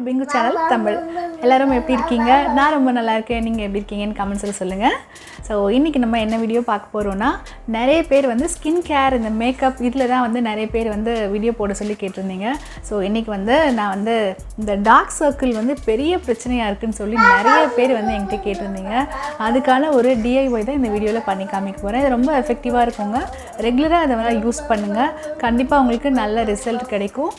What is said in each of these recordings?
Bingu channel Tamil. எல்லாரும் எப்படி இருக்கீங்க? நான் ரொம்ப நல்லா இருக்கேன். நீங்க எப்படி இருக்கீங்கன்னு கமெண்ட்ஸ்ல சொல்லுங்க. சோ இன்னைக்கு நம்ம என்ன வீடியோ பார்க்க போறோம்னா நிறைய பேர் வந்து ஸ்கின் கேர் இந்த மேக்கப் இதுல தான் வந்து நிறைய பேர் வந்து வீடியோ போட சொல்லி கேட்டிருந்தீங்க. சோ இன்னைக்கு வந்து நான் வந்து இந்த டார்க் சர்க்கிள் வந்து பெரிய பிரச்சனையா இருக்குன்னு சொல்லி நிறைய பேர் வந்து என்கிட்ட கேட்டிருந்தீங்க. அதுக்கான ஒரு DIY தான் இந்த வீடியோல பண்ணி காமிக்க போறேன். இது ரொம்ப எஃபெக்டிவா இருக்குங்க. ரெகுலரா அதை வந்து யூஸ் பண்ணுங்க. கண்டிப்பா உங்களுக்கு நல்ல ரிசல்ட் கிடைக்கும்.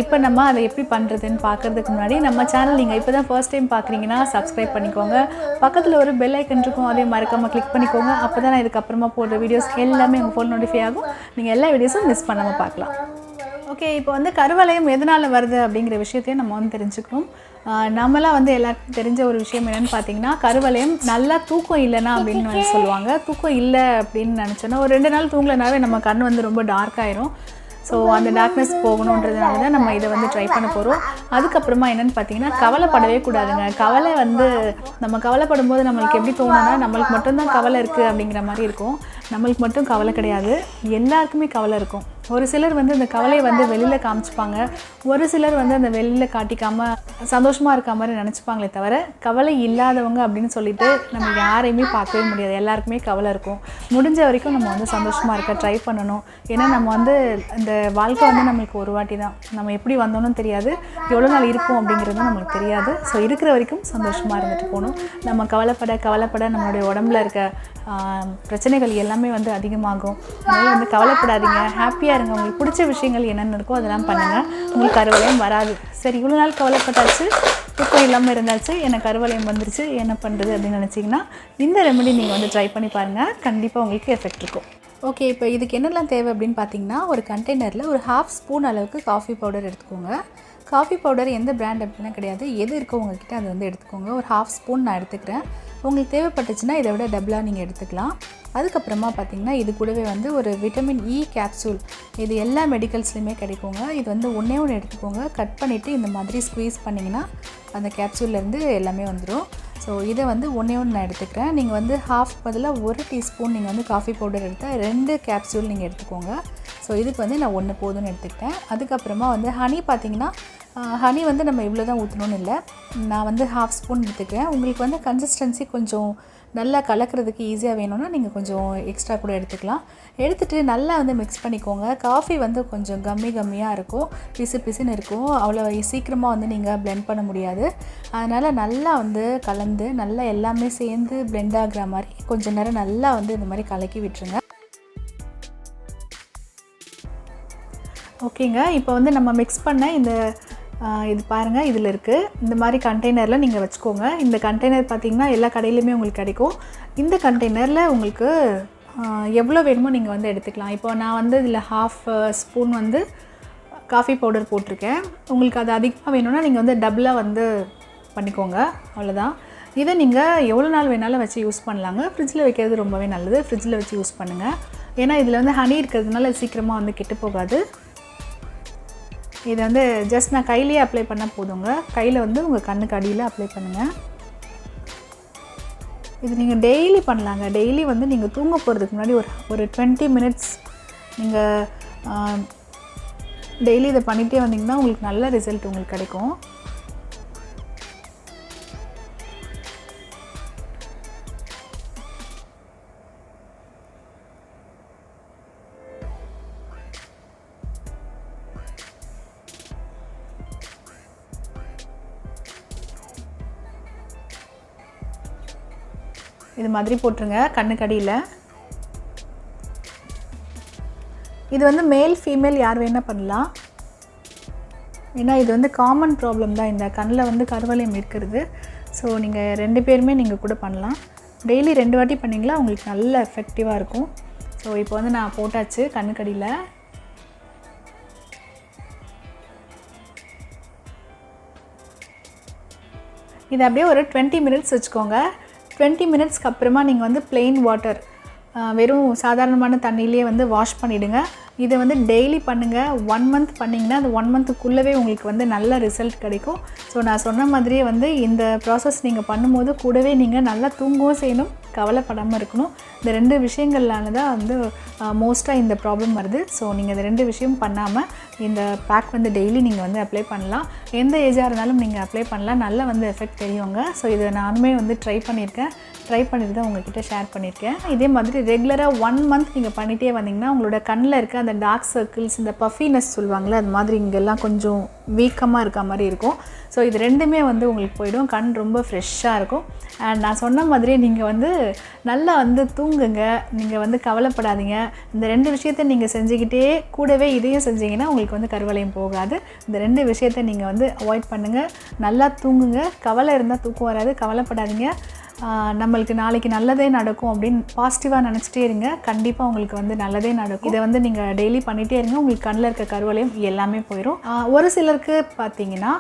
இப்போ நம்ம அதை எப்படி பண்றதுன்னு பார்க்கிறதுக்கு முன்னாடி நம்ம சேனல் நீங்க இப்போதான் ஃபர்ஸ்ட் டைம் பார்க்குறீங்கன்னா சப்ஸ்கிரைப் பண்ணிக்கோங்க. பக்கத்தில் ஒரு பெல் ஐக்கன் இருக்கும், அதையும் மறக்காம கிளிக் பண்ணிக்கோங்க. அப்போ தான் நான் இதுக்கப்புறமா போடுற வீடியோஸ் எல்லாமே உங்கள் ஃபோன் நோட்டிஃபை ஆகும். நீங்கள் எல்லா வீடியோஸும் மிஸ் பண்ணாமல் பார்க்கலாம். ஓகே, இப்போ வந்து கருவளையம் எதனால் வருது அப்படிங்கிற விஷயத்தையும் நம்ம வந்து தெரிஞ்சுக்கணும். நம்மளாம் வந்து எல்லாருக்கும் தெரிஞ்ச ஒரு விஷயம் என்னென்னு பார்த்தீங்கன்னா, கருவளையம் நல்லா தூக்கம் இல்லைன்னா அப்படின்னு வந்து சொல்லுவாங்க. தூக்கம் இல்லை அப்படின்னு நினச்சோன்னா ஒரு 2 நாள் தூங்கலைனாவே நம்ம கண் வந்து ரொம்ப டார்க் ஆயிரும். ஸோ அந்த டார்க்னஸ் போகணுன்றதுனால தான் நம்ம இதை வந்து ட்ரை பண்ண போகிறோம். அதுக்கப்புறமா என்னென்னு பார்த்தீங்கன்னா, கவலைப்படவே கூடாதுங்க. கவலை வந்து நம்ம கவலைப்படும் போது நம்மளுக்கு எப்படி தோணுன்னா, நம்மளுக்கு மட்டும்தான் கவலை இருக்குது அப்படிங்கிற மாதிரி இருக்கும். நம்மளுக்கு மட்டும் கவலை கிடையாது, எல்லாருக்குமே கவலை இருக்கும். ஒரு சிலர் வந்து அந்த கவலையை வந்து வெளியில் காமிச்சிப்பாங்க, ஒரு சிலர் வந்து அந்த வெளியில் காட்டிக்காமல் சந்தோஷமாக இருக்க மாதிரி நினச்சிப்பாங்களே தவிர கவலை இல்லாதவங்க அப்படின்னு சொல்லிட்டு நம்ம யாரையுமே பார்க்கவே முடியாது. எல்லாருக்குமே கவலை இருக்கும். முடிஞ்ச வரைக்கும் நம்ம வந்து சந்தோஷமாக இருக்க ட்ரை பண்ணணும். ஏன்னா நம்ம வந்து இந்த வாழ்க்கை வந்து நம்மளுக்கு ஒரு வாட்டி தான். நம்ம எப்படி வந்தோன்னு தெரியாது, எவ்வளோ நாள் இருப்போம் அப்படிங்கிறதும் நம்மளுக்கு தெரியாது. ஸோ இருக்கிற வரைக்கும் சந்தோஷமாக இருந்துட்டு போகணும். நம்ம கவலைப்பட நம்மளுடைய உடம்புல இருக்க பிரச்சனைகள் எல்லாமே வந்து அதிகமாகும். அதனால் வந்து கவலைப்படாதீங்க, ஹாப்பியாக இருங்க. உங்களுக்கு பிடிச்ச விஷயங்கள் என்னென்ன இருக்கோ அதெல்லாம் பண்ணுங்கள். உங்களுக்கு கருவளையம் வராது. சரி, இவ்வளோ நாள் கவலைப்பட்டாச்சு, தூக்கம் இல்லாமல் இருந்தாச்சு, எனக்கு கருவளையம் வந்துருச்சு, என்ன பண்ணுறது அப்படின்னு நினச்சிங்கன்னா இந்த ரெமெடி நீங்கள் வந்து ட்ரை பண்ணி பாருங்கள். கண்டிப்பாக உங்களுக்கு எஃபெக்ட் இருக்கும். ஓகே, இப்போ இதுக்கு என்னெல்லாம் தேவை அப்படின்னு பார்த்தீங்கன்னா, ஒரு கண்டெய்னரில் ஒரு 1/2 ஸ்பூன் அளவுக்கு காஃபி பவுடர் எடுத்துக்கோங்க. காஃபி பவுடர் எந்த பிராண்ட் அப்படின்னா கிடையாது, எது இருக்கோ உங்கள்கிட்ட அதை வந்து எடுத்துக்கோங்க. ஒரு 1/2 ஸ்பூன் நான் எடுத்துக்கிறேன். உங்களுக்கு தேவைப்பட்டுச்சுன்னா இதை விட டபுளாக நீங்கள் எடுத்துக்கலாம். அதுக்கப்புறமா பார்த்திங்கன்னா இது கூடவே வந்து ஒரு விட்டமின் E கேப்சூல், இது எல்லா மெடிக்கல்ஸ்லையுமே கிடைக்குங்க. இது வந்து ஒன்றே எடுத்துக்கோங்க. கட் பண்ணிவிட்டு இந்த மாதிரி ஸ்க்வீஸ் பண்ணிங்கன்னா அந்த கேப்சூல்லேருந்து எல்லாமே வந்துடும். ஸோ இதை வந்து ஒன்றே நான் எடுத்துக்கிறேன். நீங்கள் வந்து 1/2 பதிலாக 1 டீஸ்பூன் நீங்கள் வந்து காஃபி பவுடர் எடுத்தால் 2 கேப்சூல் நீங்கள் எடுத்துக்கோங்க. ஸோ இதுக்கு வந்து நான் 1 போதும்னு எடுத்துக்கிட்டேன். அதுக்கப்புறமா வந்து ஹனி பார்த்திங்கன்னா, ஹனி வந்து நம்ம இவ்வளோ தான் ஊற்றணும்னு இல்லை, நான் வந்து 1/2 ஸ்பூன் எடுத்துக்கிறேன். உங்களுக்கு வந்து கன்சிஸ்டன்சி கொஞ்சம் நல்லா கலக்கிறதுக்கு ஈஸியாக வேணும்னா நீங்கள் கொஞ்சம் எக்ஸ்ட்ரா கூட எடுத்துக்கலாம். எடுத்துகிட்டு நல்லா வந்து மிக்ஸ் பண்ணிக்கோங்க. காஃபி வந்து கொஞ்சம் கம்மியாக இருக்கும், பிசுன்னு இருக்கும். அவ்வளோ சீக்கிரமாக வந்து நீங்கள் பிளெண்ட் பண்ண முடியாது. அதனால் நல்லா வந்து கலந்து நல்லா எல்லாமே சேர்ந்து பிளெண்ட் ஆகிற மாதிரி கொஞ்சம் நேரம் நல்லா வந்து இந்த மாதிரி கலக்கி விட்டுருங்க. ஓகேங்க, இப்போ வந்து நம்ம மிக்ஸ் பண்ண இந்த இது பாருங்கள், இதில் இருக்குது. இந்த மாதிரி கண்டெய்னரில் நீங்கள் வச்சுக்கோங்க. இந்த கண்டெய்னர் பார்த்திங்கன்னா எல்லா கடையிலையுமே உங்களுக்கு கிடைக்கும். இந்த கண்டெய்னரில் உங்களுக்கு எவ்வளோ வேணுமோ நீங்கள் வந்து எடுத்துக்கலாம். இப்போ நான் வந்து இதில் 1/2 ஸ்பூன் வந்து காஃபி பவுடர் போட்டிருக்கேன். உங்களுக்கு அது அதிகமாக வேணும்னா நீங்கள் வந்து டபுளாக வந்து பண்ணிக்கோங்க. அவ்வளோதான். இதை நீங்கள் எவ்வளோ நாள் வேணாலும் வச்சு யூஸ் பண்ணலாங்க. ஃப்ரிட்ஜில் வைக்கிறது ரொம்பவே நல்லது. ஃப்ரிட்ஜில் வச்சு யூஸ் பண்ணுங்கள். ஏன்னா இதில் வந்து ஹனி இருக்கிறதுனால சீக்கிரமாக வந்து கெட்டு போகாது. இதை வந்து ஜஸ்ட் நான் கையிலேயே அப்ளை பண்ணால் போதுங்க. கையில் வந்து உங்கள் கண்ணுக்கு அடியில் அப்ளை பண்ணுங்கள். இது நீங்கள் டெய்லி பண்ணலாங்க. டெய்லி வந்து நீங்கள் தூங்க போகிறதுக்கு முன்னாடி ஒரு 20 மினிட்ஸ் நீங்கள் டெய்லி இதை பண்ணிகிட்டே வந்தீங்கன்னா உங்களுக்கு நல்ல ரிசல்ட் உங்களுக்கு கிடைக்கும். இது மாதிரி போட்டுருங்க கண்ணுக்கடியில். இது வந்து மேல் ஃபீமேல் யார் வேணால் பண்ணலாம். ஏன்னா இது வந்து காமன் ப்ராப்ளம் தான், இந்த கண்ணில் வந்து கருவளையம் இருக்கிறது. ஸோ நீங்கள் 2 பேருமே நீங்கள் கூட பண்ணலாம். டெய்லி 2 வாட்டி பண்ணிங்களா உங்களுக்கு நல்ல எஃபெக்டிவாக இருக்கும். ஸோ இப்போ வந்து நான் போட்டாச்சு கண்ணுக்கடியில். இது அப்படியே ஒரு 20 மினிட்ஸ் வச்சுக்கோங்க. 20 மினிட்ஸ்க்கு அப்புறமா நீங்கள் வந்து ப்ளெயின் வாட்டர் வெறும் சாதாரணமான தண்ணியிலே வந்து வாஷ் பண்ணிவிடுங்க. இதை வந்து டெய்லி பண்ணுங்கள். 1 மந்த் பண்ணிங்கன்னா அந்த 1 மந்த்துக்குள்ளவே உங்களுக்கு வந்து நல்ல ரிசல்ட் கிடைக்கும். ஸோ நான் சொன்ன மாதிரியே வந்து இந்த ப்ராசஸ் நீங்கள் பண்ணும்போது கூடவே நீங்கள் நல்லா தூங்கவும் செய்யணும், கவலைப்படாமல் இருக்கணும். இந்த 2 விஷயங்கள்னால தான் வந்து மோஸ்ட்டாக இந்த ப்ராப்ளம் வருது. ஸோ நீங்கள் இந்த 2 விஷயம் பண்ணாமல் இந்த பேக் வந்து டெய்லி நீங்கள் வந்து அப்ளை பண்ணலாம். எந்த ஏஜாக இருந்தாலும் நீங்கள் அப்ளை பண்ணலாம். நல்லா வந்து எஃபெக்ட் தெரியுங்க. ஸோ இதை நானுமே வந்து ட்ரை பண்ணியிருக்கேன். ட்ரை பண்ணிட்டு தான் உங்கள்கிட்ட ஷேர் பண்ணியிருக்கேன். இதே மாதிரி ரெகுலராக 1 மந்த் நீங்கள் பண்ணிகிட்டே வந்தீங்கன்னா உங்களோட கண்ணில் இருக்க அந்த டார்க் சர்க்கிள்ஸ், இந்த பஃபினஸ் சொல்லுவாங்களே, அது மாதிரி இங்கெல்லாம் கொஞ்சம் வீக்கமாக இருக்க மாதிரி இருக்கும். ஸோ இது 2மே வந்து உங்களுக்கு போயிடும். கண் ரொம்ப ஃப்ரெஷ்ஷாக இருக்கும். அண்ட் நான் சொன்ன மாதிரியே நீங்கள் வந்து நல்லா வந்து தூங்குங்க. நீங்கள் வந்து கவலைப்படாதீங்க. இந்த 2 விஷயத்தை நீங்கள் செஞ்சுக்கிட்டே கூடவே இதையும் செஞ்சீங்கன்னா உங்களுக்கு வந்து கருவளையம் போகாது. இந்த 2 விஷயத்தை நீங்கள் வந்து அவாய்ட் பண்ணுங்கள். நல்லா தூங்குங்க. கவலை இருந்தால் தூக்கம் வராது, கவலைப்படாதீங்க. நம்மளுக்கு நாளைக்கு நல்லதே நடக்கும் அப்படின்னு பாசிட்டிவாக நினச்சிட்டே இருங்க. கண்டிப்பாக உங்களுக்கு வந்து நல்லதே நடக்கும். இதை வந்து நீங்கள் டெய்லி பண்ணிகிட்டே இருங்க. உங்களுக்கு கண்ணில் இருக்க கருவளையம் எல்லாமே போயிடும். ஒரு சிலருக்கு பார்த்தீங்கன்னா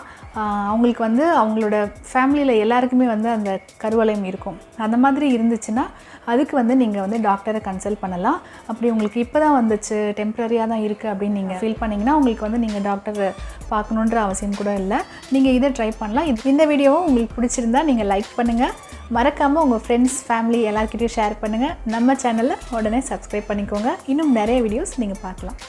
அவங்களுக்கு வந்து அவங்களோட ஃபேமிலியில் எல்லாருக்குமே வந்து அந்த கருவளையம் இருக்கும். அந்த மாதிரி இருந்துச்சுன்னா அதுக்கு வந்து நீங்கள் வந்து டாக்டரை கன்சல்ட் பண்ணலாம். அப்படி உங்களுக்கு இப்போ தான் வந்துச்சு, டெம்ப்ரரியாக தான் இருக்குது அப்படின்னு நீங்கள் ஃபீல் பண்ணிங்கன்னா உங்களுக்கு வந்து நீங்கள் டாக்டரை பார்க்கணுன்ற அவசியம் கூட இல்லை. நீங்கள் இதை ட்ரை பண்ணலாம். இந்த வீடியோவும் உங்களுக்கு பிடிச்சிருந்தா நீங்கள் லைக் பண்ணுங்கள். மறக்காமல் உங்கள் ஃப்ரெண்ட்ஸ், ஃபேமிலி எல்லாருக்கிட்டையும் ஷேர் பண்ணுங்கள். நம்ம சேனலை உடனே சப்ஸ்கிரைப் பண்ணிக்கோங்க. இன்னும் நிறைய வீடியோஸ் நீங்கள் பார்க்கலாம்.